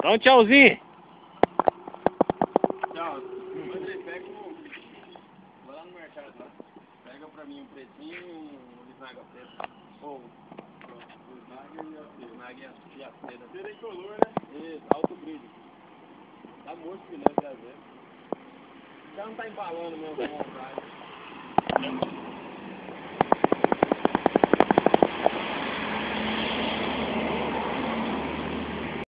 Dá um tchauzinho. Tchau. André, pega um... Vai lá no mercado lá. Pega pra mim um pretinho e um bisnaga preto. Ou... Bisnaga e a seda. Seda em color, né? Isso, alto brilho. Tá morto de leve às vezes. Já não tá embalando mesmo com vontade.